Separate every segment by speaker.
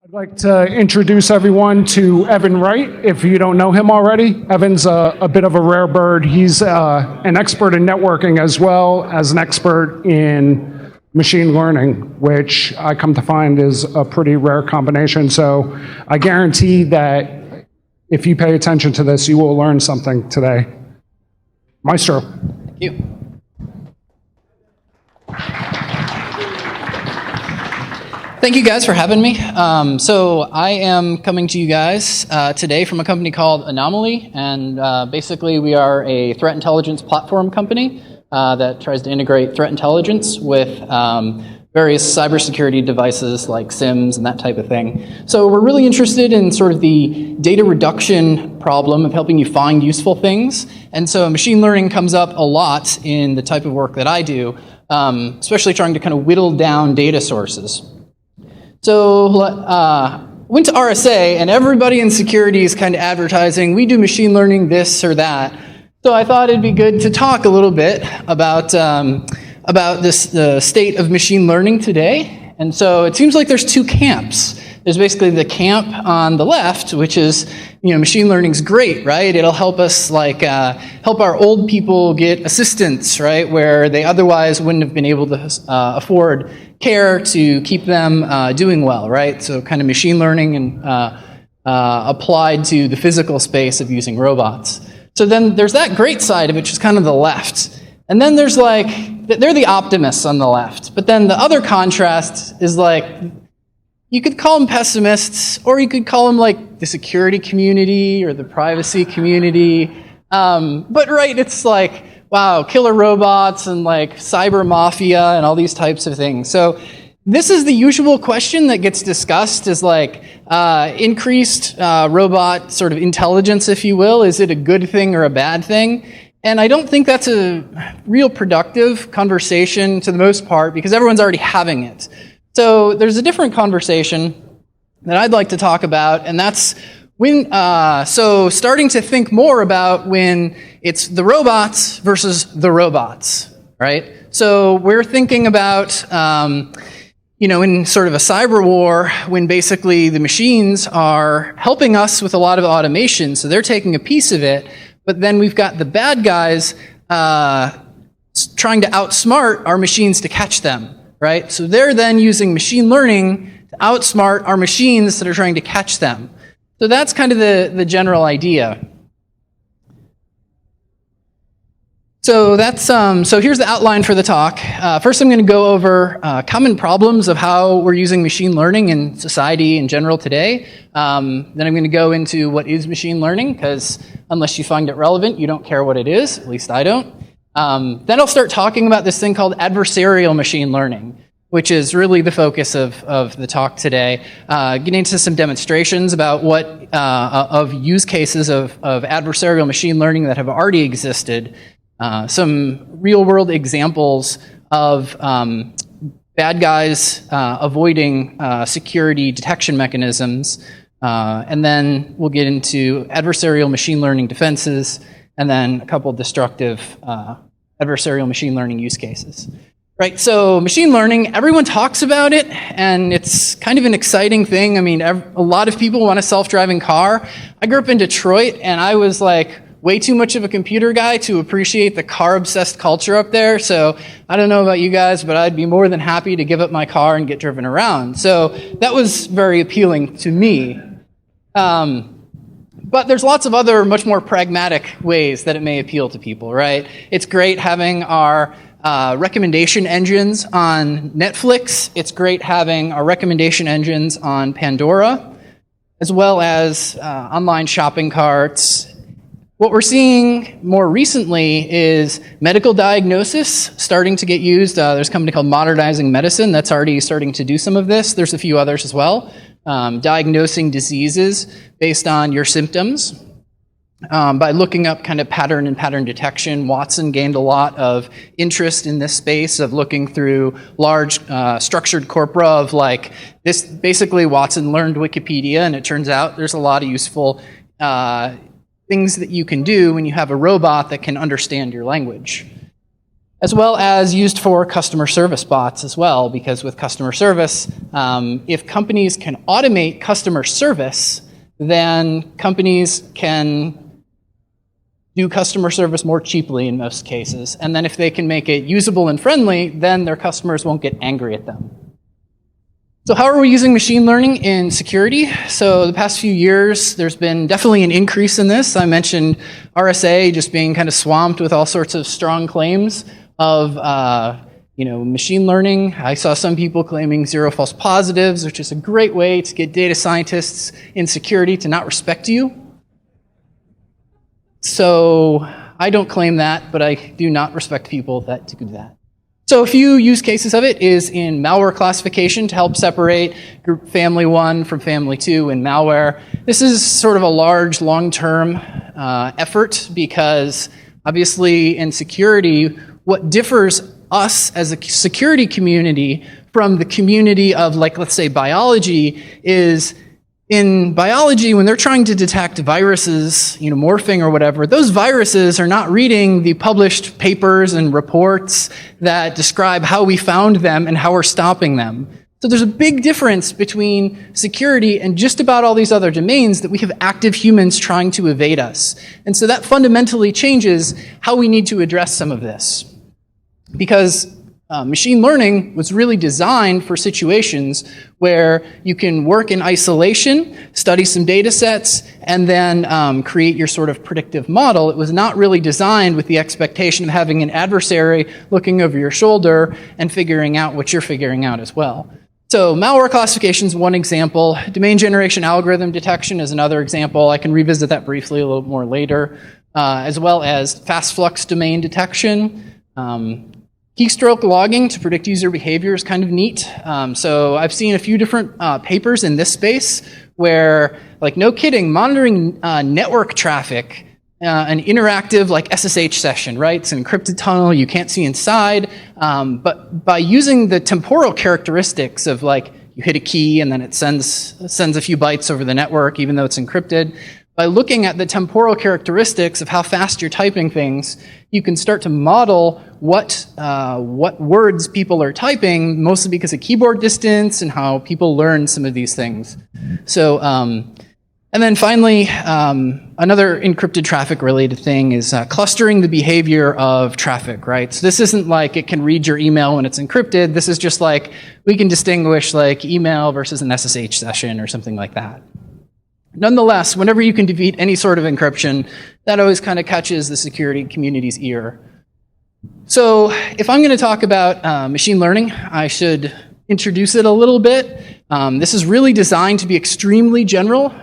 Speaker 1: I'd like to introduce everyone to Evan Wright, if you don't know him already. Evan's a bit of a rare bird. He's an expert in networking as well as an expert in machine learning, which I come to find is a pretty rare combination. So I guarantee that if you pay attention to this, you will learn something today. Maestro.
Speaker 2: Thank you. Thank you guys for having me. So I am coming to you guys today from a company called Anomaly, and basically we are a threat intelligence platform company that tries to integrate threat intelligence with various cybersecurity devices like SIEMs and that type of thing. So we're really interested in sort of the data reduction problem of helping you find useful things, and so machine learning comes up a lot in the type of work that I do, especially trying to kind of whittle down data sources. So went to RSA, and everybody in security is kind of advertising, we do machine learning this or that. So I thought it'd be good to talk a little bit about this, the state of machine learning today. And so it seems like there's two camps. There's basically the camp on the left, which is, machine learning's great, right? It'll help us help our old people get assistance, right? Where they otherwise wouldn't have been able to afford care to keep them doing well, right? So kind of machine learning and applied to the physical space of using robots. So then there's that great side of it, which is kind of the left. And then there's they're the optimists on the left. But then the other contrast is you could call them pessimists, or you could call them the security community or the privacy community. But right, it's wow, killer robots and cyber mafia and all these types of things. So this is the usual question that gets discussed is increased robot sort of intelligence, if you will. Is it a good thing or a bad thing? And I don't think that's a real productive conversation to the most part because everyone's already having it. So there's a different conversation that I'd like to talk about, and that's when, starting to think more about when it's the robots versus the robots, right? So we're thinking about, in sort of a cyber war, when basically the machines are helping us with a lot of automation, so they're taking a piece of it, but then we've got the bad guys trying to outsmart our machines to catch them, right? So they're then using machine learning to outsmart our machines that are trying to catch them. So that's kind of the general idea. So that's so here's the outline for the talk. First, I'm going to go over common problems of how we're using machine learning in society in general today. Then I'm going to go into what is machine learning, because unless you find it relevant, you don't care what it is. At least I don't. Then I'll start talking about this thing called adversarial machine learning, which is really the focus of the talk today. Getting into some demonstrations about what of use cases of adversarial machine learning that have already existed. Some real-world examples of bad guys avoiding security detection mechanisms, and then we'll get into adversarial machine learning defenses, and then a couple destructive adversarial machine learning use cases. Right, so machine learning, everyone talks about it, and it's kind of an exciting thing. I mean, a lot of people want a self-driving car. I grew up in Detroit, and I was way too much of a computer guy to appreciate the car-obsessed culture up there. So I don't know about you guys, but I'd be more than happy to give up my car and get driven around. So that was very appealing to me. But there's lots of other much more pragmatic ways that it may appeal to people, right? It's great having our recommendation engines on Netflix. It's great having our recommendation engines on Pandora, as well as online shopping carts. What we're seeing more recently is medical diagnosis starting to get used. There's a company called Modernizing Medicine that's already starting to do some of this. There's a few others as well. Diagnosing diseases based on your symptoms. By looking up kind of pattern and pattern detection, Watson gained a lot of interest in this space of looking through large structured corpora of this. Basically, Watson learned Wikipedia, and it turns out there's a lot of useful things that you can do when you have a robot that can understand your language. as well as used for customer service bots as well, because with customer service, if companies can automate customer service, then companies can do customer service more cheaply in most cases. And then if they can make it usable and friendly, then their customers won't get angry at them. So how are we using machine learning in security? So the past few years, there's been definitely an increase in this. I mentioned RSA just being kind of swamped with all sorts of strong claims of machine learning. I saw some people claiming zero false positives, which is a great way to get data scientists in security to not respect you. So I don't claim that, but I do not respect people that do that. So a few use cases of it is in malware classification to help separate group family 1 from family 2 in malware. This is sort of a large, long-term effort because obviously in security, what differs us as a security community from the community of, like, let's say biology is in biology, when they're trying to detect viruses, morphing or whatever, those viruses are not reading the published papers and reports that describe how we found them and how we're stopping them. So there's a big difference between security and just about all these other domains that we have active humans trying to evade us. And so that fundamentally changes how we need to address some of this. Because machine learning was really designed for situations where you can work in isolation, study some data sets, and then create your sort of predictive model. It was not really designed with the expectation of having an adversary looking over your shoulder and figuring out what you're figuring out as well. So malware classification is one example. Domain generation algorithm detection is another example. I can revisit that briefly a little more later, as well as fast flux domain detection. Keystroke logging to predict user behavior is kind of neat. So I've seen a few different papers in this space where, like, no kidding, monitoring network traffic, an interactive like SSH session, right? It's an encrypted tunnel, you can't see inside, but by using the temporal characteristics of, like, you hit a key and then it sends a few bytes over the network even though it's encrypted, by looking at the temporal characteristics of how fast you're typing things, you can start to model what words people are typing, mostly because of keyboard distance and how people learn some of these things. So, and then finally, another encrypted traffic related thing is clustering the behavior of traffic, right? So this isn't like it can read your email when it's encrypted. This is just like we can distinguish like email versus an SSH session or something like that. Nonetheless, whenever you can defeat any sort of encryption, that always kind of catches the security community's ear. So if I'm going to talk about machine learning, I should introduce it a little bit. This is really designed to be extremely general.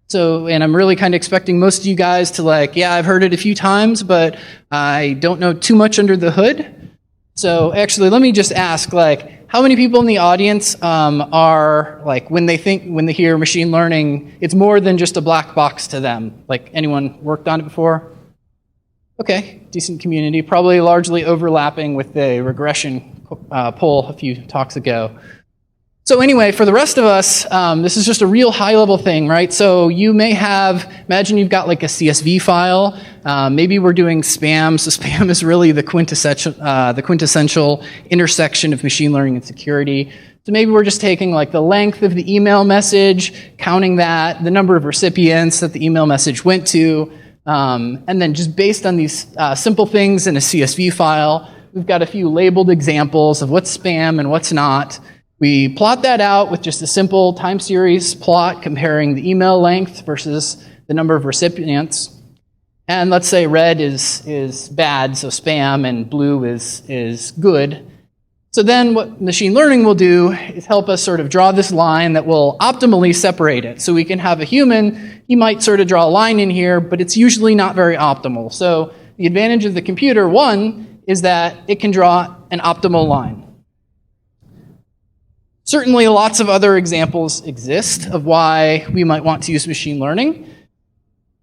Speaker 2: So, and I'm really kind of expecting most of you guys to, like, yeah, I've heard it a few times, but I don't know too much under the hood. So actually, let me just ask, like, how many people in the audience are, like, when they hear machine learning, it's more than just a black box to them? Like, anyone worked on it before? Okay, decent community, probably largely overlapping with the regression poll a few talks ago. So anyway, for the rest of us, this is just a real high-level thing, right? So you may have, imagine you've got like a CSV file. Maybe we're doing spam. So spam is really the quintessential intersection of machine learning and security. So maybe we're just taking like the length of the email message, counting that, the number of recipients that the email message went to, and then just based on these simple things in a CSV file, we've got a few labeled examples of what's spam and what's not. We plot that out with just a simple time series plot comparing the email length versus the number of recipients. And let's say red is bad, so spam, and blue is good. So then what machine learning will do is help us sort of draw this line that will optimally separate it. So we can have a human, he might sort of draw a line in here, but it's usually not very optimal. So the advantage of the computer, one, is that it can draw an optimal line. Certainly lots of other examples exist of why we might want to use machine learning.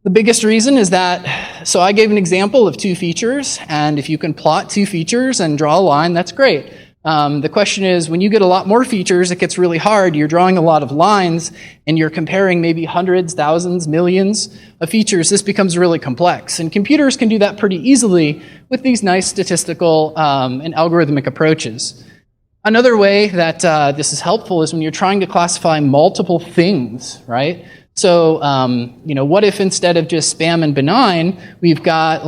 Speaker 2: The biggest reason is that, so I gave an example of two features, and if you can plot two features and draw a line, that's great. The question is, when you get a lot more features, it gets really hard. You're drawing a lot of lines, and you're comparing maybe hundreds, thousands, millions of features. This becomes really complex. And computers can do that pretty easily with these nice statistical and algorithmic approaches. Another way that this is helpful is when you're trying to classify multiple things, right? So, what if instead of just spam and benign, we've got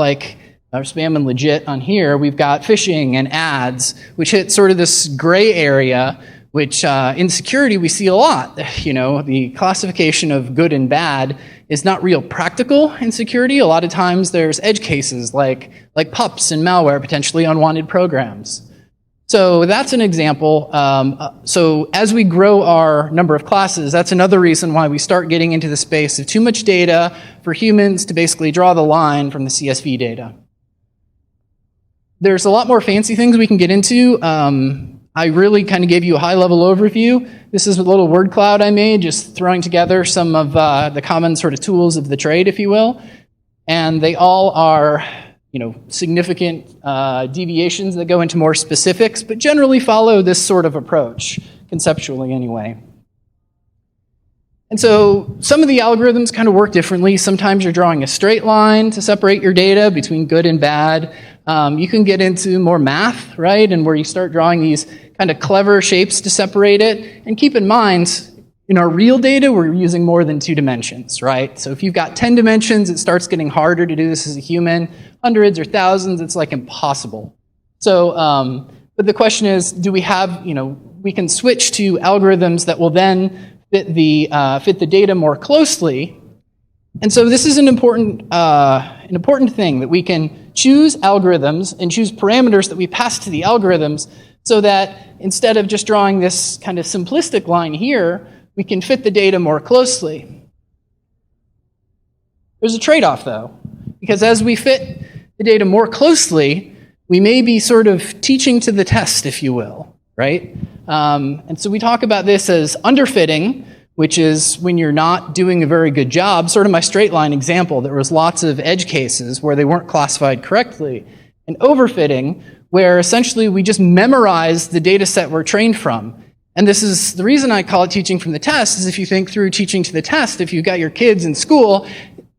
Speaker 2: or spam and legit on here, we've got phishing and ads, which hit sort of this gray area, which in security we see a lot. The classification of good and bad is not real practical in security. A lot of times there's edge cases like pups and malware, potentially unwanted programs. So that's an example. So as we grow our number of classes, that's another reason why we start getting into the space of too much data for humans to basically draw the line from the CSV data. There's a lot more fancy things we can get into. I really kind of gave you a high-level overview. This is a little word cloud I made, just throwing together some of the common sort of tools of the trade, if you will. And they all are, significant deviations that go into more specifics, but generally follow this sort of approach, conceptually anyway. And so some of the algorithms kind of work differently. Sometimes you're drawing a straight line to separate your data between good and bad. You can get into more math, right? And where you start drawing these kind of clever shapes to separate it. And keep in mind, in our real data, we're using more than 2 dimensions, right? So if you've got 10 dimensions, it starts getting harder to do this as a human. Hundreds or thousands, it's like impossible. So, but the question is, do we have, we can switch to algorithms that will then fit the data more closely. And so this is an important thing, that we can choose algorithms and choose parameters that we pass to the algorithms, so that instead of just drawing this kind of simplistic line here, we can fit the data more closely. There's a trade-off though, because as we fit the data more closely, we may be sort of teaching to the test, if you will, right? And so we talk about this as underfitting, which is when you're not doing a very good job, sort of my straight line example. There was lots of edge cases where they weren't classified correctly. And overfitting, where essentially we just memorize the data set we're trained from. And this is the reason I call it teaching from the test, is if you think through teaching to the test, if you've got your kids in school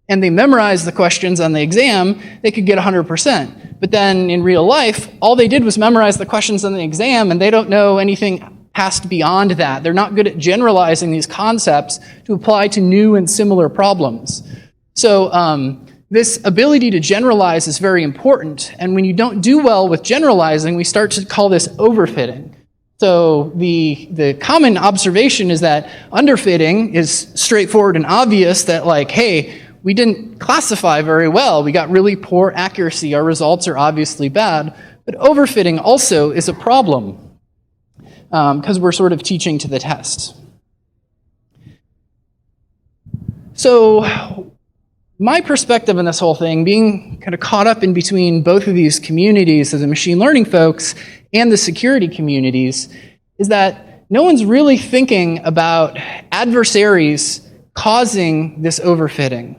Speaker 2: and they memorize the questions on the exam, they could get 100%. But then in real life, all they did was memorize the questions on the exam, and they don't know anything past beyond that. They're not good at generalizing these concepts to apply to new and similar problems. So this ability to generalize is very important. And when you don't do well with generalizing, we start to call this overfitting. So the common observation is that underfitting is straightforward and obvious, that hey, we didn't classify very well. We got really poor accuracy. Our results are obviously bad. But overfitting also is a problem, because we're sort of teaching to the test. So my perspective on this whole thing, being kind of caught up in between both of these communities of the machine learning folks and the security communities, is that no one's really thinking about adversaries causing this overfitting,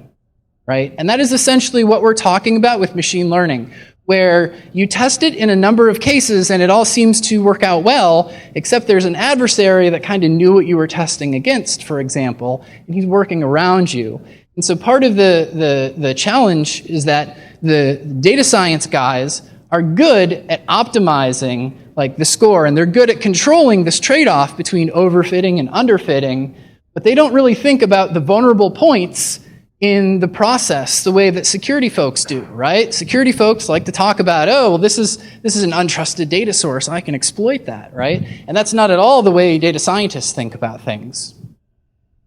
Speaker 2: right? And that is essentially what we're talking about with machine learning, where you test it in a number of cases and it all seems to work out well, except there's an adversary that kind of knew what you were testing against, for example, and he's working around you. And so part of the challenge is that the data science guys are good at optimizing the score, and they're good at controlling this trade-off between overfitting and underfitting, but they don't really think about the vulnerable points in the process the way that security folks do, right? Security folks like to talk about, oh, well, this is an untrusted data source, I can exploit that, right? And that's not at all the way data scientists think about things.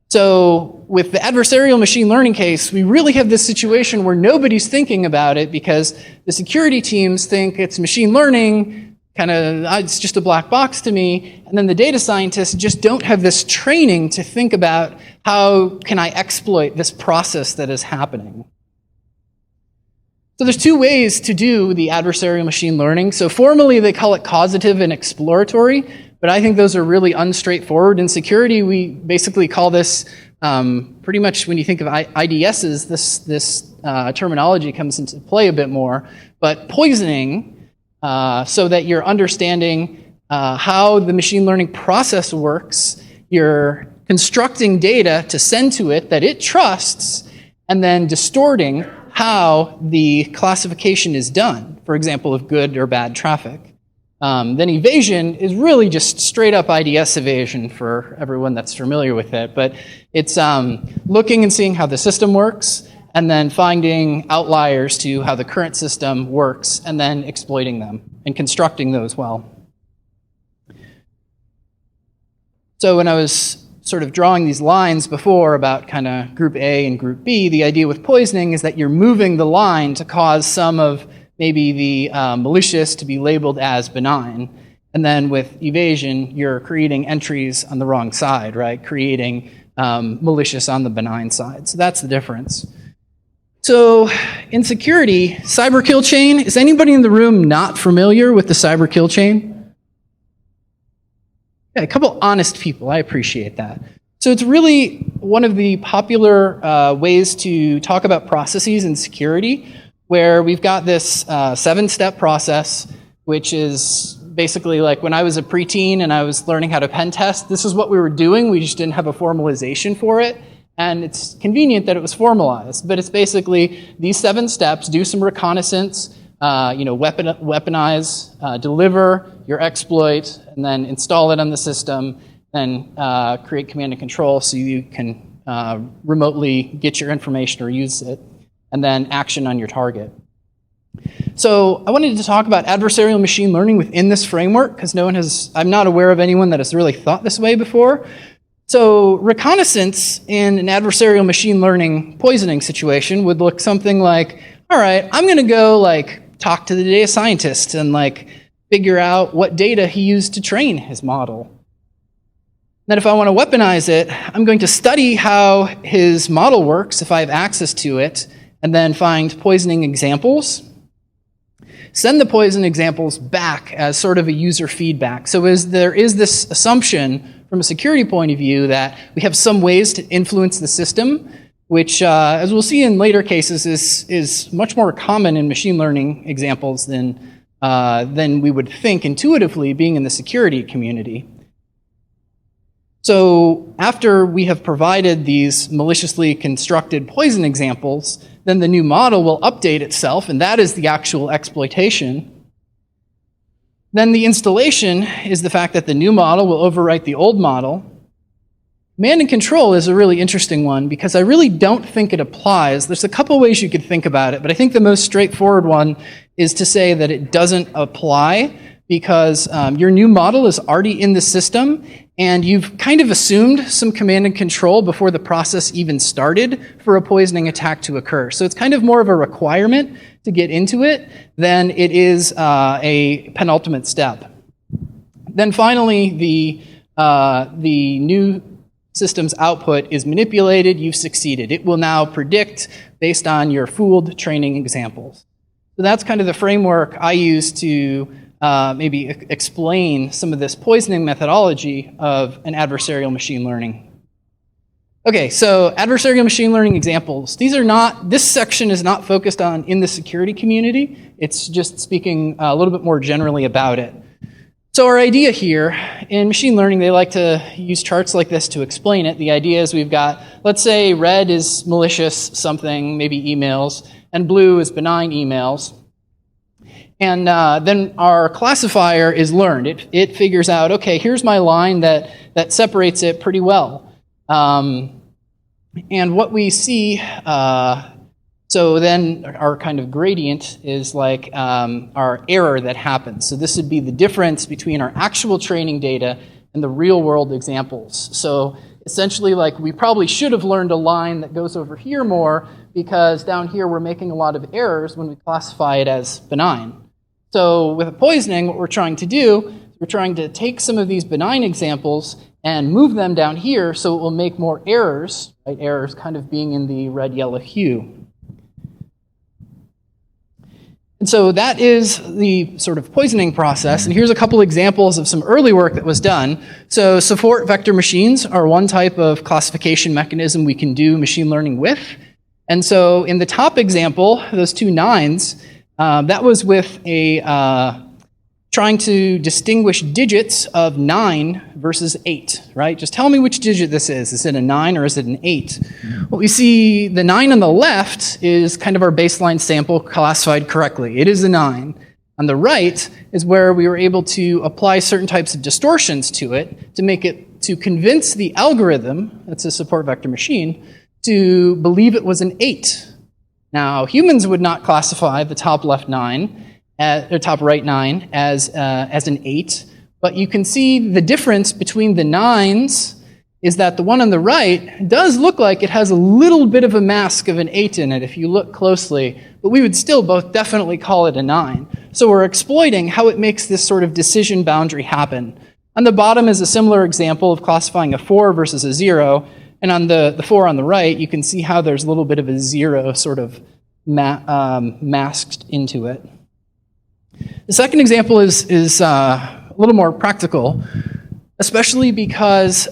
Speaker 2: So with the adversarial machine learning case, we really have this situation where nobody's thinking about it, because the security teams think it's machine learning, it's just a black box to me, and then the data scientists just don't have this training to think about how can I exploit this process that is happening. So there's 2 ways to do the adversarial machine learning. So formally they call it causative and exploratory, but I think those are really unstraightforward. In security, we basically call this, pretty much when you think of IDSs, this terminology comes into play a bit more, but poisoning, so that you're understanding how the machine learning process works. You're constructing data to send to it that it trusts, and then distorting how the classification is done, for example, of good or bad traffic. Then evasion is really just straight up IDS evasion for everyone that's familiar with it, but it's looking and seeing how the system works, and then finding outliers to how the current system works, and then exploiting them and constructing those well. So when I was sort of drawing these lines before about kind of group A and group B, the idea with poisoning is that you're moving the line to cause some of maybe the malicious to be labeled as benign. And then with evasion, you're creating entries on the wrong side, right? Creating malicious on the benign side. So that's the difference. So in security, Cyberkill Chain, is anybody in the room not familiar with the Cyberkill Chain? Yeah, a couple honest people, I appreciate that. So it's really one of the popular ways to talk about processes in security, where we've got this 7-step process, which is basically like when I was a preteen and I was learning how to pen test, this is what we were doing, we just didn't have a formalization for it. And it's convenient that it was formalized, but it's basically these 7 steps: do some reconnaissance, weaponize, deliver your exploit, and then install it on the system, then create command and control so you can remotely get your information or use it, and then action on your target. So I wanted to talk about adversarial machine learning within this framework, because I'm not aware of anyone that has really thought this way before. So reconnaissance in an adversarial machine learning poisoning situation would look something like, all right, I'm going to go talk to the data scientist and figure out what data he used to train his model. Then if I want to weaponize it, I'm going to study how his model works if I have access to it, and then find poisoning examples. Send the poison examples back as sort of a user feedback. So there is this assumption from a security point of view that we have some ways to influence the system, which, as we'll see in later cases, is much more common in machine learning examples than we would think intuitively, being in the security community. So after we have provided these maliciously constructed poison examples, then the new model will update itself, and that is the actual exploitation. Then the installation is the fact that the new model will overwrite the old model. Command and control is a really interesting one, because I really don't think it applies. There's a couple ways you could think about it, but I think the most straightforward one is to say that it doesn't apply, because your new model is already in the system, and you've kind of assumed some command and control before the process even started for a poisoning attack to occur. So it's kind of more of a requirement to get into it than it is a penultimate step. Then finally, the new system's output is manipulated. You've succeeded. It will now predict based on your fooled training examples. So that's kind of the framework I use to maybe explain some of this poisoning methodology of an adversarial machine learning. Okay, so adversarial machine learning examples. This section is not focused on in the security community. It's just speaking a little bit more generally about it. So our idea here, in machine learning, they like to use charts like this to explain it. The idea is we've got, let's say red is malicious something, maybe emails, and blue is benign emails. And then our classifier is learned. It figures out, okay, here's my line that separates it pretty well. And what we see, so then our kind of gradient is like our error that happens. So this would be the difference between our actual training data and the real world examples. So essentially, we probably should have learned a line that goes over here more, because down here we're making a lot of errors when we classify it as benign. So with a poisoning, what we're trying to do is we're trying to take some of these benign examples and move them down here so it will make more errors, right? Errors kind of being in the red-yellow hue. And so that is the sort of poisoning process. And here's a couple examples of some early work that was done. So support vector machines are one type of classification mechanism we can do machine learning with. And so in the top example, those two 9s, that was with a trying to distinguish digits of 9 versus 8, right? Just tell me which digit this is. Is it a 9 or is it an 8? Well, we see the 9 on the left is kind of our baseline sample classified correctly. It is a 9. On the right is where we were able to apply certain types of distortions to it to convince the algorithm, that's a support vector machine, to believe it was an 8. Now, humans would not classify the top left 9, or top right 9 as an 8, but you can see the difference between the 9s is that the one on the right does look like it has a little bit of a mask of an 8 in it if you look closely, but we would still both definitely call it a 9. So we're exploiting how it makes this sort of decision boundary happen. On the bottom is a similar example of classifying a 4 versus a 0, and on the 4 on the right, you can see how there's a little bit of a 0 sort of masked into it. The second example is a little more practical, especially because,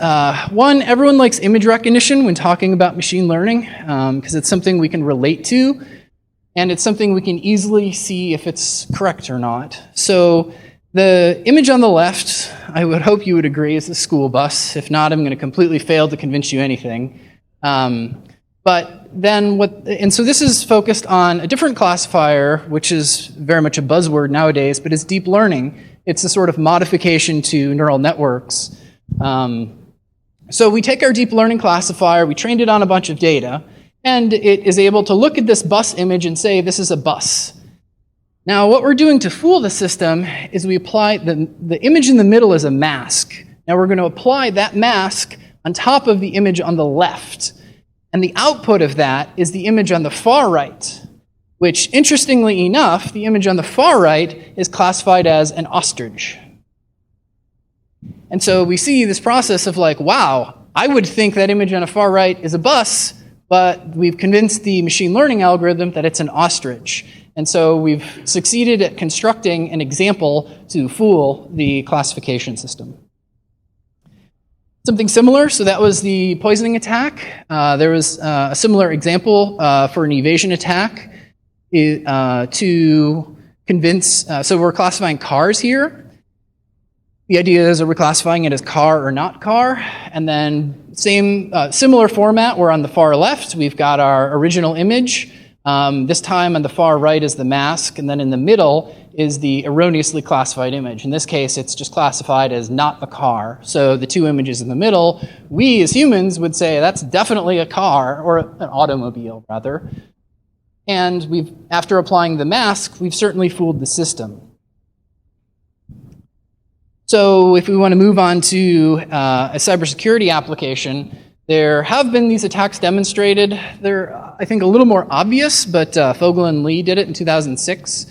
Speaker 2: one, everyone likes image recognition when talking about machine learning, because it's something we can relate to, and it's something we can easily see if it's correct or not. So the image on the left, I would hope you would agree, is a school bus. If not, I'm going to completely fail to convince you anything. But then so this is focused on a different classifier, which is very much a buzzword nowadays, but it's deep learning. It's a sort of modification to neural networks. So we take our deep learning classifier, we trained it on a bunch of data, and it is able to look at this bus image and say, this is a bus. Now, what we're doing to fool the system is we apply the image in the middle is a mask. Now we're going to apply that mask on top of the image on the left. And the output of that is the image on the far right, which, interestingly enough, the image on the far right is classified as an ostrich. And so we see this process of like, wow, I would think that image on the far right is a bus, but we've convinced the machine learning algorithm that it's an ostrich. And so we've succeeded at constructing an example to fool the classification system. Something similar, so that was the poisoning attack. There was a similar example for an evasion attack to convince, so we're classifying cars here. The idea is that we're classifying it as car or not car, and then similar format where on the far left we've got our original image. This time on the far right is the mask, and then in the middle is the erroneously classified image. In this case, it's just classified as not a car. So the two images in the middle, we as humans would say that's definitely a car, or an automobile, rather. And after applying the mask, we've certainly fooled the system. So if we want to move on to a cybersecurity application, there have been these attacks demonstrated. They're, I think, a little more obvious, but Fogel and Lee did it in 2006.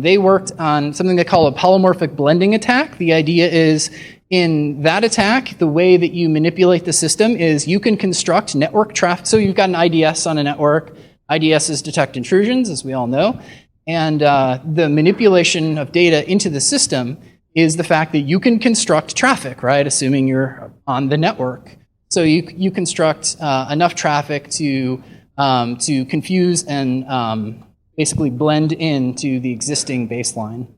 Speaker 2: They worked on something they call a polymorphic blending attack. The idea is, in that attack, the way that you manipulate the system is you can construct network traffic. So you've got an IDS on a network. IDSs detect intrusions, as we all know. And the manipulation of data into the system is the fact that you can construct traffic, right, assuming you're on the network. So you construct enough traffic to confuse and basically blend into the existing baseline.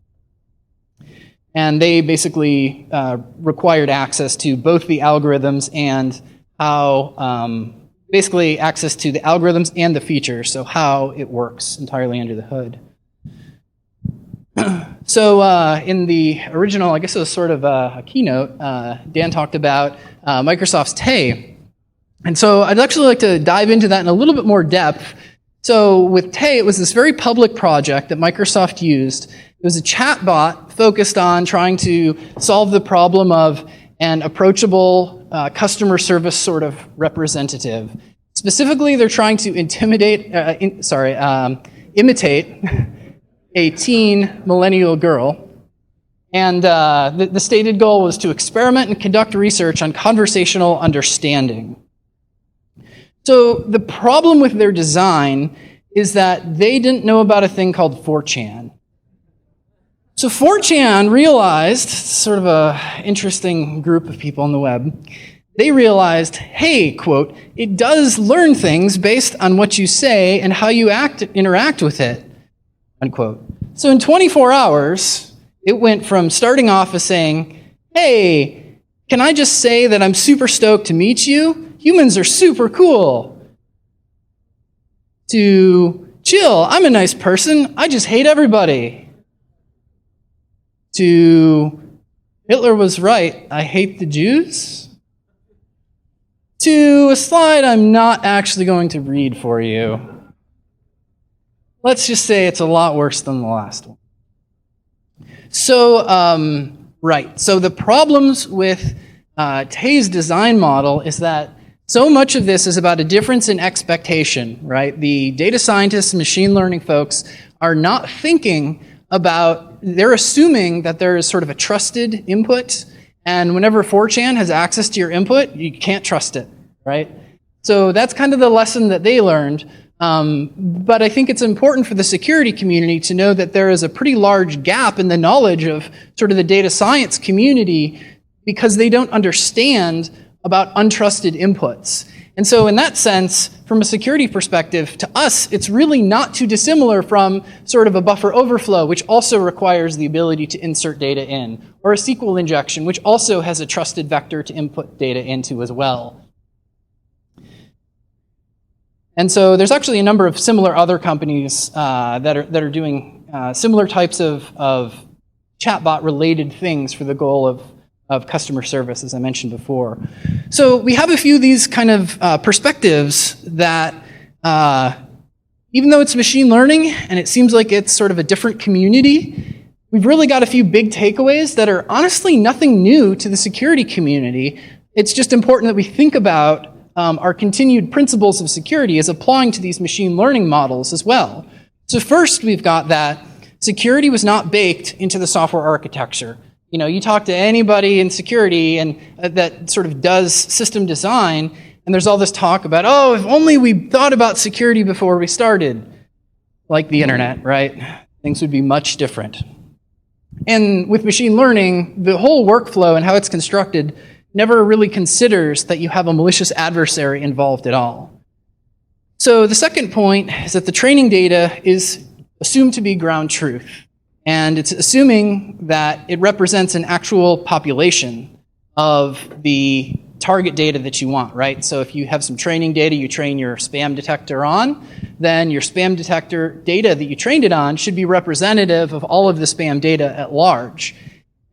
Speaker 2: And they basically required access to both the algorithms and how, basically access to the algorithms and the features, so how it works entirely under the hood. So in the original, I guess it was sort of a keynote, Dan talked about Microsoft's Tay. And so I'd actually like to dive into that in a little bit more depth. So with Tay, it was this very public project that Microsoft used. It was a chatbot focused on trying to solve the problem of an approachable customer service sort of representative. Specifically, they're trying to imitate a teen millennial girl. And the stated goal was to experiment and conduct research on conversational understanding. So the problem with their design is that they didn't know about a thing called 4chan. So 4chan realized, sort of an interesting group of people on the web, they realized, hey, quote, it does learn things based on what you say and how you interact with it, unquote. So in 24 hours, It went from starting off as saying, hey, can I just say that I'm super stoked to meet you? Humans are super cool. To chill, I'm a nice person, I just hate everybody. To Hitler was right, I hate the Jews. To a slide I'm not actually going to read for you. Let's just say it's a lot worse than the last one. So, right. So the problems with Tay's design model is that so much of this is about a difference in expectation, right? The data scientists and machine learning folks are not thinking about, they're assuming that there is sort of a trusted input, and whenever 4chan has access to your input, you can't trust it, right? So that's kind of the lesson that they learned. But I think it's important for the security community to know that there is a pretty large gap in the knowledge of sort of the data science community because they don't understand about untrusted inputs. And so in that sense, from a security perspective, to us, it's really not too dissimilar from sort of a buffer overflow, which also requires the ability to insert data in, or a SQL injection, which also has a trusted vector to input data into as well. And so there's actually a number of similar other companies that are doing similar types of chatbot-related things for the goal of customer service, as I mentioned before. So we have a few of these kind of perspectives that, even though it's machine learning and it seems like it's sort of a different community, we've really got a few big takeaways that are honestly nothing new to the security community. It's just important that we think about our continued principles of security as applying to these machine learning models as well. So first, we've got that security was not baked into the software architecture. You know, you talk to anybody in security and that sort of does system design, and there's all this talk about, oh, if only we thought about security before we started. Like the internet, right? Things would be much different. And with machine learning, the whole workflow and how it's constructed never really considers that you have a malicious adversary involved at all. So the second point is that the training data is assumed to be ground truth. And it's assuming that it represents an actual population of the target data that you want, right? So if you have some training data you train your spam detector on, then your spam detector data that you trained it on should be representative of all of the spam data at large.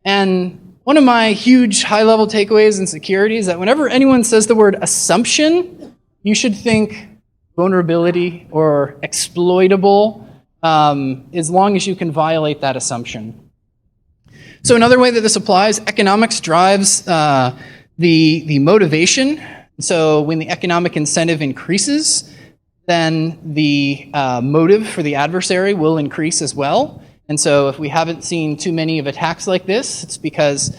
Speaker 2: And one of my huge high-level takeaways in security is that whenever anyone says the word assumption, you should think vulnerability or exploitable, as long as you can violate that assumption. So another way that this applies, economics drives the motivation. So when the economic incentive increases, then the motive for the adversary will increase as well. And so if we haven't seen too many of attacks like this, it's because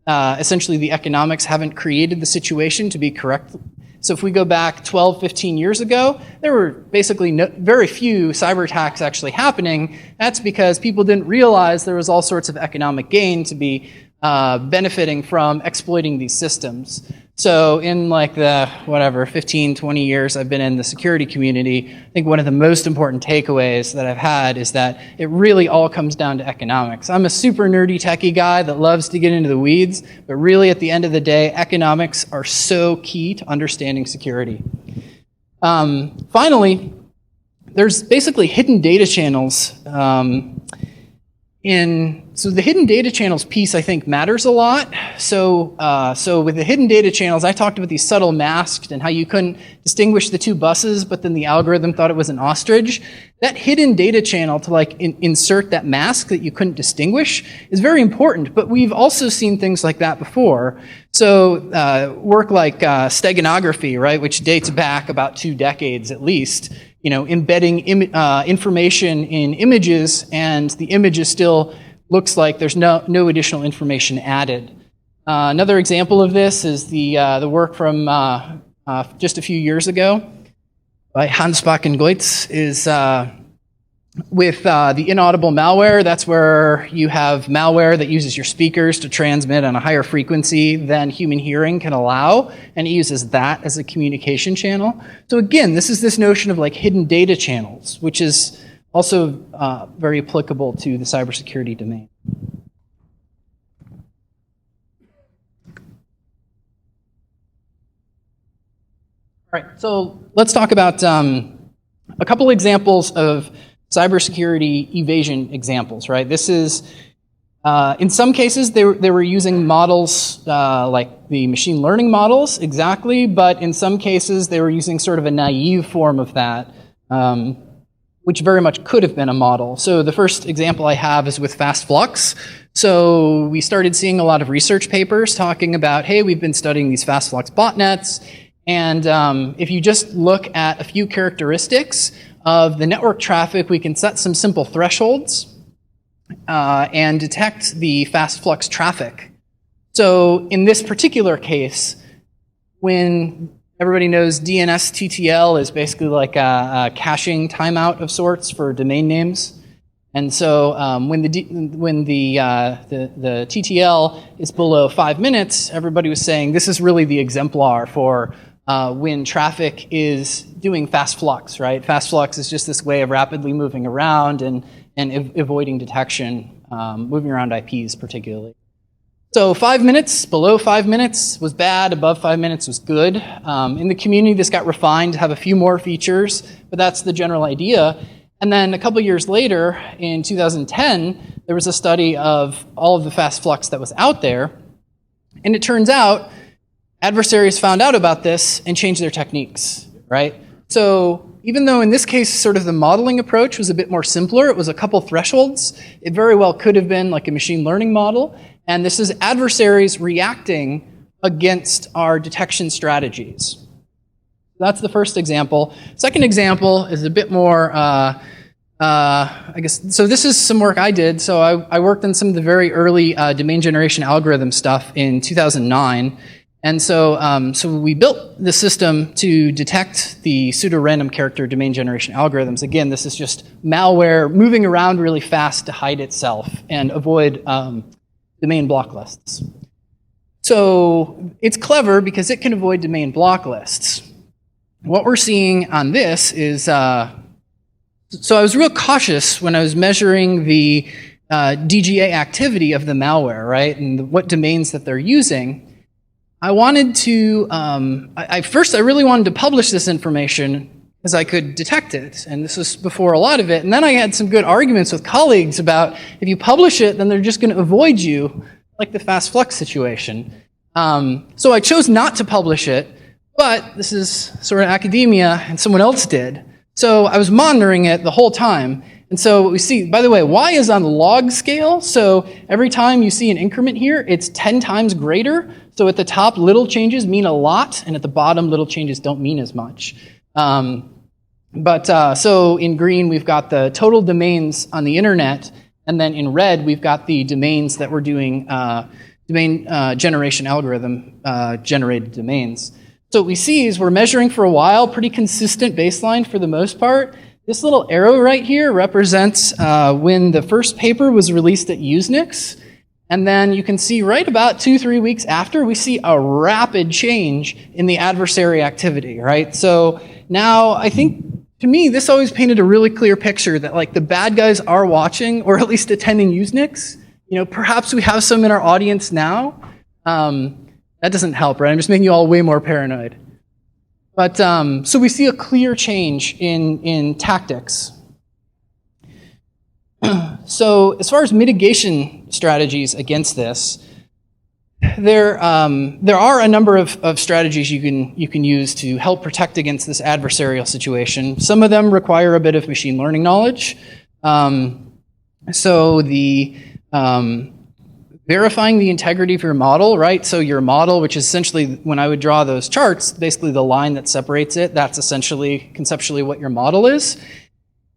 Speaker 2: essentially the economics haven't created the situation to be correct. So if we go back 12, 15 years ago, there were basically very few cyber attacks actually happening. That's because people didn't realize there was all sorts of economic gain to be benefiting from exploiting these systems. So in like the, 15, 20 years I've been in the security community, I think one of the most important takeaways that I've had is that it really all comes down to economics. I'm a super nerdy techie guy that loves to get into the weeds, but really at the end of the day, economics are so key to understanding security. Finally, there's basically hidden data channels so the hidden data channels piece, I think, matters a lot. So with the hidden data channels, I talked about these subtle masks and how you couldn't distinguish the two buses, but then the algorithm thought it was an ostrich. That hidden data channel to insert that mask that you couldn't distinguish is very important, but we've also seen things like that before. So work like steganography, right, which dates back about 2 decades at least, embedding information in images, and the image still looks like there's no additional information added. Another example of this is the work from just a few years ago by Hansbach and Goetz is with the inaudible malware. That's where you have malware that uses your speakers to transmit on a higher frequency than human hearing can allow, and it uses that as a communication channel. So again, this is this notion of hidden data channels, which is also very applicable to the cybersecurity domain. All right, so let's talk about a couple examples of cybersecurity evasion examples, right? This is, in some cases, they were using models like the machine learning models, exactly, but in some cases, they were using sort of a naive form of that, which very much could have been a model. So the first example I have is with fast flux. So we started seeing a lot of research papers talking about, hey, we've been studying these fast flux botnets, and if you just look at a few characteristics of the network traffic, we can set some simple thresholds and detect the fast flux traffic. So in this particular case, when everybody knows DNS TTL is basically like a caching timeout of sorts for domain names. And so when the TTL is below 5 minutes, everybody was saying this is really the exemplar for when traffic is doing fast flux, right? Fast flux is just this way of rapidly moving around and avoiding detection, moving around IPs particularly. So 5 minutes, below 5 minutes was bad, above 5 minutes was good. In the community, this got refined to have a few more features, but that's the general idea. And then a couple years later, in 2010, there was a study of all of the fast flux that was out there, and it turns out adversaries found out about this and changed their techniques, right? So even though in this case sort of the modeling approach was a bit more simpler, it was a couple thresholds, it very well could have been like a machine learning model, and this is adversaries reacting against our detection strategies. That's the first example. Second example is a bit more, I guess, so this is some work I did. So I worked on some of the very early domain generation algorithm stuff in 2009. And so, so we built the system to detect the pseudo-random character domain generation algorithms. Again, this is just malware moving around really fast to hide itself and avoid domain block lists. So it's clever because it can avoid domain block lists. What we're seeing on this is, so I was real cautious when I was measuring the DGA activity of the malware, right, and what domains that they're using. I wanted to, first I really wanted to publish this information because I could detect it, and this was before a lot of it. And then I had some good arguments with colleagues about if you publish it, then they're just going to avoid you, like the fast flux situation. So I chose not to publish it, but this is sort of academia, and someone else did. So I was monitoring it the whole time. And so what we see, by the way, Y is on the log scale. So every time you see an increment here, it's 10 times greater. So at the top, little changes mean a lot, and at the bottom, little changes don't mean as much. So in green, we've got the total domains on the internet, and then in red, we've got the domains that we're doing domain generation algorithm generated domains. So what we see is we're measuring for a while, pretty consistent baseline for the most part. This little arrow right here represents when the first paper was released at Usenix. And then you can see right about 2-3 weeks after, we see a rapid change in the adversary activity, right? So now I think, to me, this always painted a really clear picture that like the bad guys are watching, or at least attending Usenix. You know, perhaps we have some in our audience now. That doesn't help, right? I'm just making you all way more paranoid. But so we see a clear change in tactics. So as far as mitigation strategies against this, there are a number of strategies you can use to help protect against this adversarial situation. Some of them require a bit of machine learning knowledge. So the verifying the integrity of your model, right? So your model, which is essentially, when I would draw those charts, basically the line that separates it, that's essentially conceptually what your model is.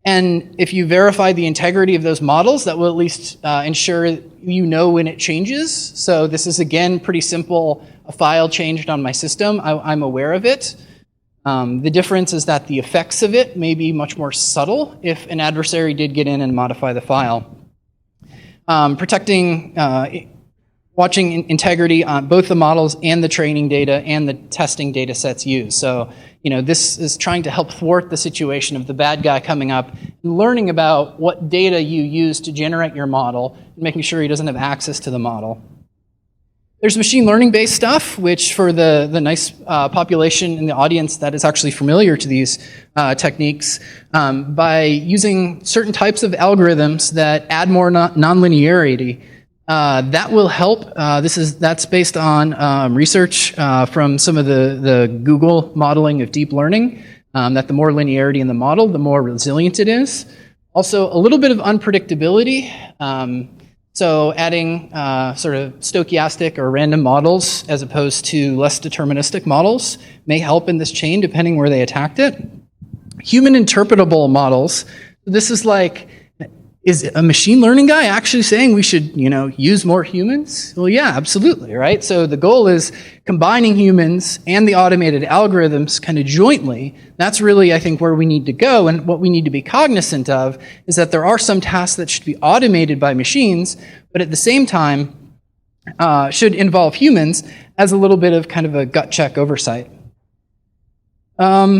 Speaker 2: And if you verify the integrity of those models, that will at least ensure you know when it changes. So this is, again, pretty simple. A file changed on my system. I'm aware of it. The difference is that the effects of it may be much more subtle if an adversary did get in and modify the file. Protecting, watching integrity on both the models and the training data and the testing data sets used. So, you know, this is trying to help thwart the situation of the bad guy coming up and learning about what data you use to generate your model and making sure he doesn't have access to the model. There's machine learning-based stuff, which for the nice population in the audience that is actually familiar to these techniques, by using certain types of algorithms that add more nonlinearity, that will help. That's based on research from some of the Google modeling of deep learning, that the more linearity in the model, the more resilient it is. Also, a little bit of unpredictability. So adding sort of stochastic or random models as opposed to less deterministic models may help in this chain depending where they attacked it. Human interpretable models. This is like, is a machine learning guy actually saying we should, use more humans? Well, yeah, absolutely, right? So the goal is combining humans and the automated algorithms kind of jointly. That's really, I think, where we need to go. And what we need to be cognizant of is that there are some tasks that should be automated by machines, but at the same time should involve humans as a little bit of kind of a gut check oversight. So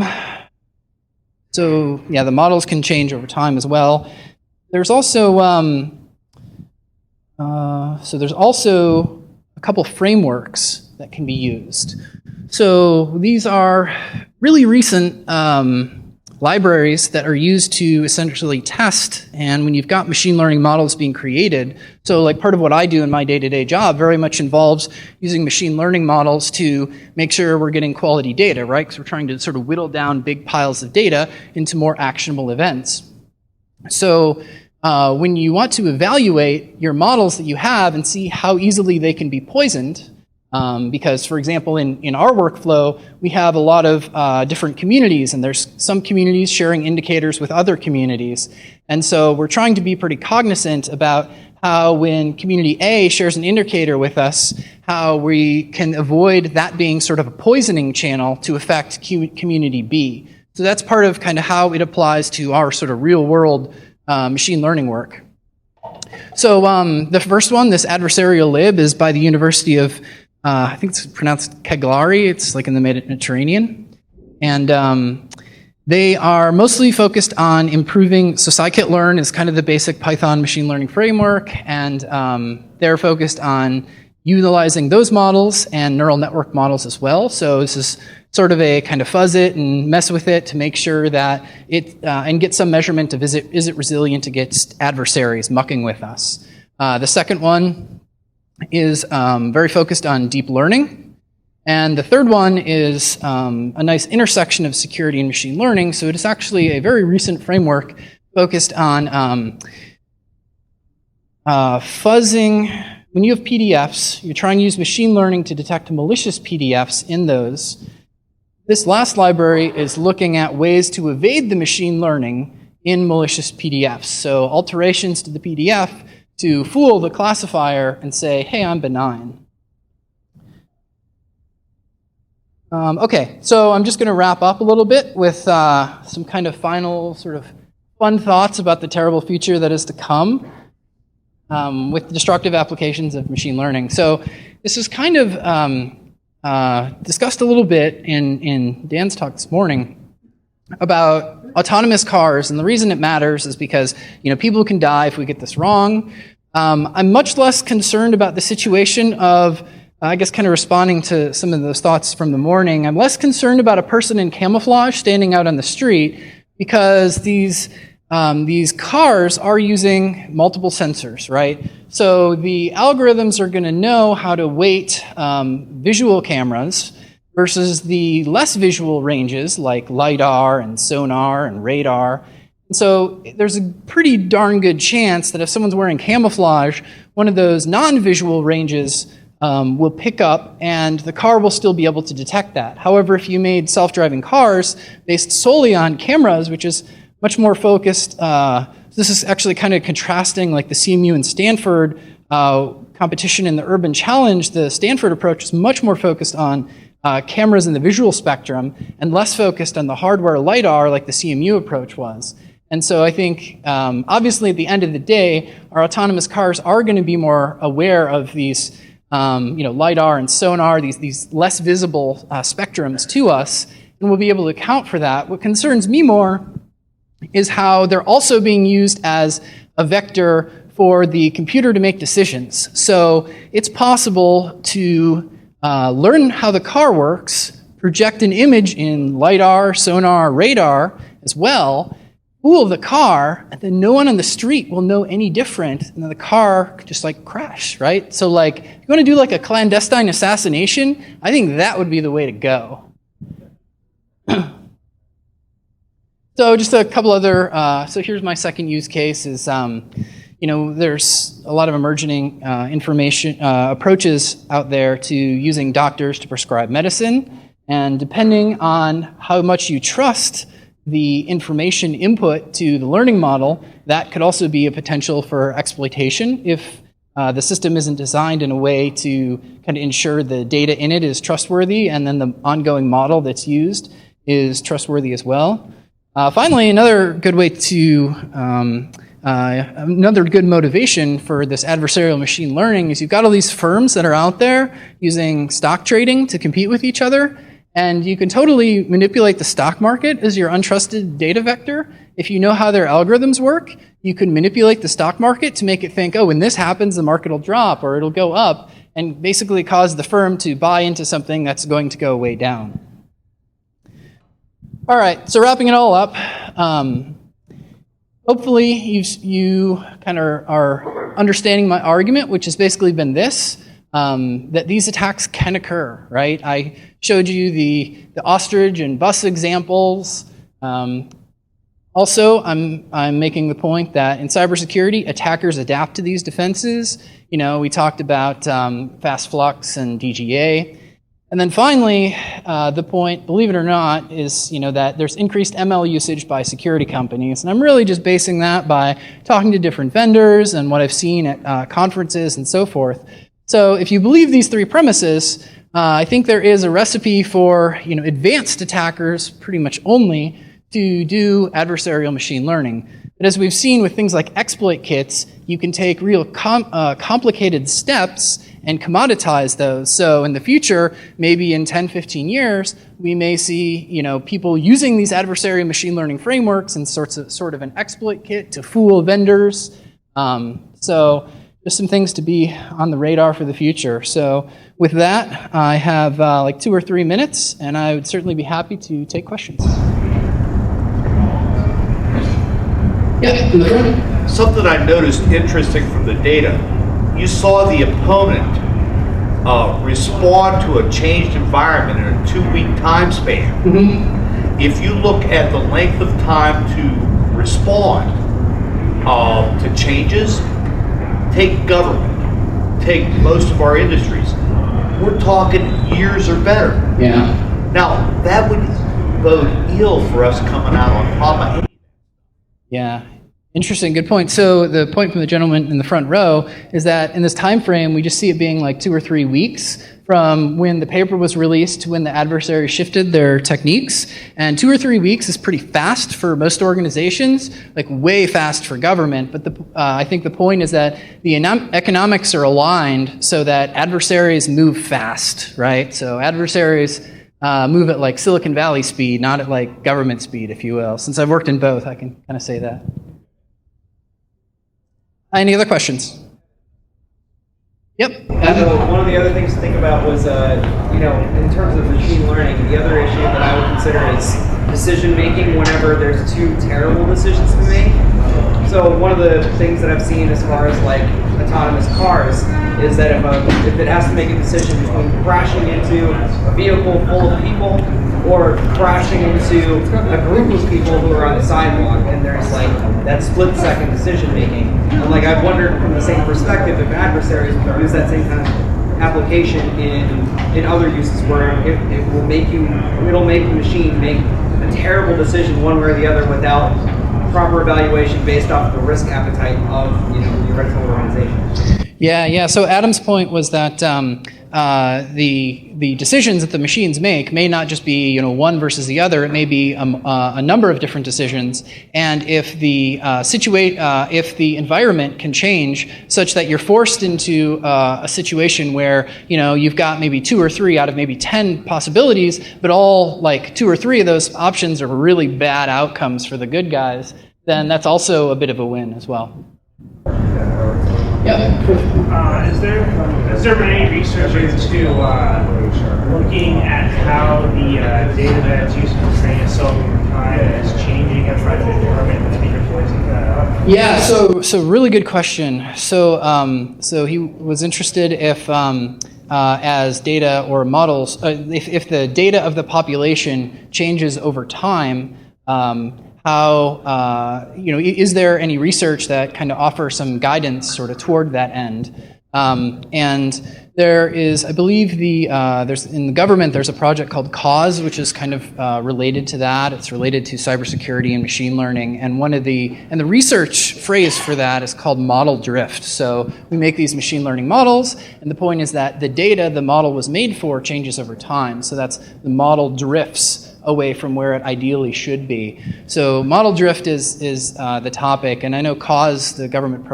Speaker 2: yeah, the models can change over time as well. There's also there's also a couple frameworks that can be used. So these are really recent libraries that are used to essentially test, and when you've got machine learning models being created, so like part of what I do in my day-to-day job very much involves using machine learning models to make sure we're getting quality data, right? Because we're trying to sort of whittle down big piles of data into more actionable events. So when you want to evaluate your models that you have and see how easily they can be poisoned, because, for example, in our workflow, we have a lot of different communities, and there's some communities sharing indicators with other communities. And so we're trying to be pretty cognizant about how when community A shares an indicator with us, how we can avoid that being sort of a poisoning channel to affect community B. So that's part of kind of how it applies to our sort of real-world machine learning work. So the first one, this adversarial lib, is by the University of, I think it's pronounced Cagliari. It's like in the Mediterranean. And they are mostly focused on improving, so scikit-learn is kind of the basic Python machine learning framework, and they're focused on utilizing those models and neural network models as well. So this is sort of a kind of fuzz it and mess with it to make sure that it, and get some measurement of is it resilient against adversaries mucking with us. The second one is very focused on deep learning. And the third one is a nice intersection of security and machine learning. So it is actually a very recent framework focused on fuzzing. When you have PDFs, you're trying to use machine learning to detect malicious PDFs in those. This last library is looking at ways to evade the machine learning in malicious PDFs. So alterations to the PDF to fool the classifier and say, hey, I'm benign. Okay, so I'm just going to wrap up a little bit with some kind of final sort of fun thoughts about the terrible future that is to come with destructive applications of machine learning. So this is kind of discussed a little bit in Dan's talk this morning about autonomous cars, and the reason it matters is because people can die if we get this wrong. I'm much less concerned about the situation of I guess kind of responding to some of those thoughts from the morning, I'm less concerned about a person in camouflage standing out on the street because these cars are using multiple sensors, right? So the algorithms are going to know how to weight visual cameras versus the less visual ranges like LiDAR and sonar and radar. And so there's a pretty darn good chance that if someone's wearing camouflage, one of those non-visual ranges will pick up and the car will still be able to detect that. However, if you made self-driving cars based solely on cameras, which is much more focused, this is actually kind of contrasting like the CMU and Stanford competition in the urban challenge. The Stanford approach is much more focused on cameras in the visual spectrum and less focused on the hardware LiDAR like the CMU approach was. And so I think, obviously at the end of the day, our autonomous cars are going to be more aware of these LiDAR and sonar, these less visible spectrums to us, and we'll be able to account for that. What concerns me more is how they're also being used as a vector for the computer to make decisions. So it's possible to learn how the car works, project an image in LiDAR, sonar, radar as well, fool the car, and then no one on the street will know any different, and then the car could just like crash, right? So like, if you want to do like a clandestine assassination, I think that would be the way to go. So just a couple other, so here's my second use case is, there's a lot of emerging information approaches out there to using doctors to prescribe medicine, and depending on how much you trust the information input to the learning model, that could also be a potential for exploitation if the system isn't designed in a way to kind of ensure the data in it is trustworthy, and then the ongoing model that's used is trustworthy as well. Finally, another good way to, another good motivation for this adversarial machine learning is you've got all these firms that are out there using stock trading to compete with each other, and you can totally manipulate the stock market as your untrusted data vector. If you know how their algorithms work, you can manipulate the stock market to make it think, oh, when this happens, the market will drop or it'll go up, and basically cause the firm to buy into something that's going to go way down. All right, so wrapping it all up, hopefully you kind of are understanding my argument, which has basically been this, that these attacks can occur, right? I showed you the ostrich and bus examples. Also, I'm making the point that in cybersecurity, attackers adapt to these defenses. We talked about fast flux and DGA. And then finally, the point, believe it or not, is that there's increased ML usage by security companies. And I'm really just basing that by talking to different vendors and what I've seen at conferences and so forth. So if you believe these three premises, I think there is a recipe for advanced attackers pretty much only to do adversarial machine learning. But as we've seen with things like exploit kits, you can take real complicated steps and commoditize those. So in the future, maybe in 10, 15 years, we may see people using these adversarial machine learning frameworks and sort of an exploit kit to fool vendors. So just some things to be on the radar for the future. So with that, I have like 2 or 3 minutes, and I would certainly be happy to take questions. Yeah, in the front.
Speaker 3: Something I noticed interesting from the data, you saw the opponent respond to a changed environment in a 2-week time span.
Speaker 2: Mm-hmm.
Speaker 3: If you look at the length of time to respond to changes, take government, take most of our industries, we're talking years or better.
Speaker 2: Yeah.
Speaker 3: Now, that would bode ill for us coming out on top of it.
Speaker 2: Yeah. Interesting, good point. So the point from the gentleman in the front row is that in this time frame, we just see it being like 2 or 3 weeks from when the paper was released to when the adversary shifted their techniques. And 2 or 3 weeks is pretty fast for most organizations, like way fast for government. But I think the point is that the economics are aligned so that adversaries move fast, right? So adversaries move at like Silicon Valley speed, not at like government speed, if you will. Since I've worked in both, I can kind of say that. Any other questions? Yep.
Speaker 4: So one of the other things to think about was, in terms of machine learning, the other issue that I would consider is decision making whenever there's 2 terrible decisions to make. So one of the things that I've seen as far as like autonomous cars is that if it has to make a decision between crashing into a vehicle full of people or crashing into a group of people who are on the sidewalk, and there's like that split-second decision-making. And like I've wondered from the same perspective if adversaries would use that same kind of application in other uses where it'll make the machine make a terrible decision one way or the other without proper evaluation based off of the risk appetite of the original organization.
Speaker 2: Yeah. So Adam's point was that the decisions that the machines make may not just be one versus the other. It may be a number of different decisions. And if the if the environment can change such that you're forced into a situation where you've got maybe 2 or 3 out of maybe 10 possibilities, but all like 2 or 3 of those options are really bad outcomes for the good guys, then that's also a bit of a win as well. Yeah.
Speaker 5: Has there been any research into looking at how the data that's used to train itself over time is changing and trying to determine the deploys that?
Speaker 2: Yeah. So really good question. So he was interested if as data or models, if the data of the population changes over time, how is there any research that kind of offers some guidance sort of toward that end? And there is, I believe, there's in the government there's a project called Cause, which is kind of related to that. It's related to cybersecurity and machine learning, and the research phrase for that is called model drift. So we make these machine learning models, and the point is that the data the model was made for changes over time. So that's the model drifts away from where it ideally should be. So model drift is the topic, and I know Cause, the government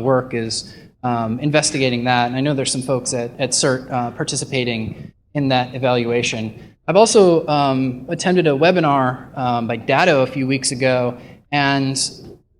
Speaker 2: work, is investigating that, and I know there's some folks at CERT participating in that evaluation. I've also attended a webinar by Datto a few weeks ago, and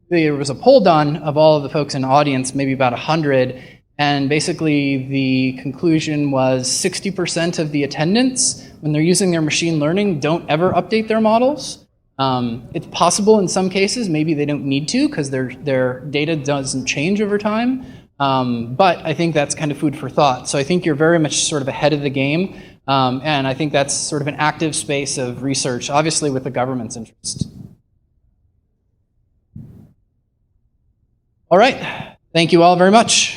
Speaker 2: there was a poll done of all of the folks in the audience, maybe about 100, and basically the conclusion was 60% of the attendants, when they're using their machine learning, don't ever update their models. It's possible in some cases, maybe they don't need to because their data doesn't change over time. But I think that's kind of food for thought. So I think you're very much sort of ahead of the game. And I think that's sort of an active space of research, obviously with the government's interest. All right. Thank you all very much.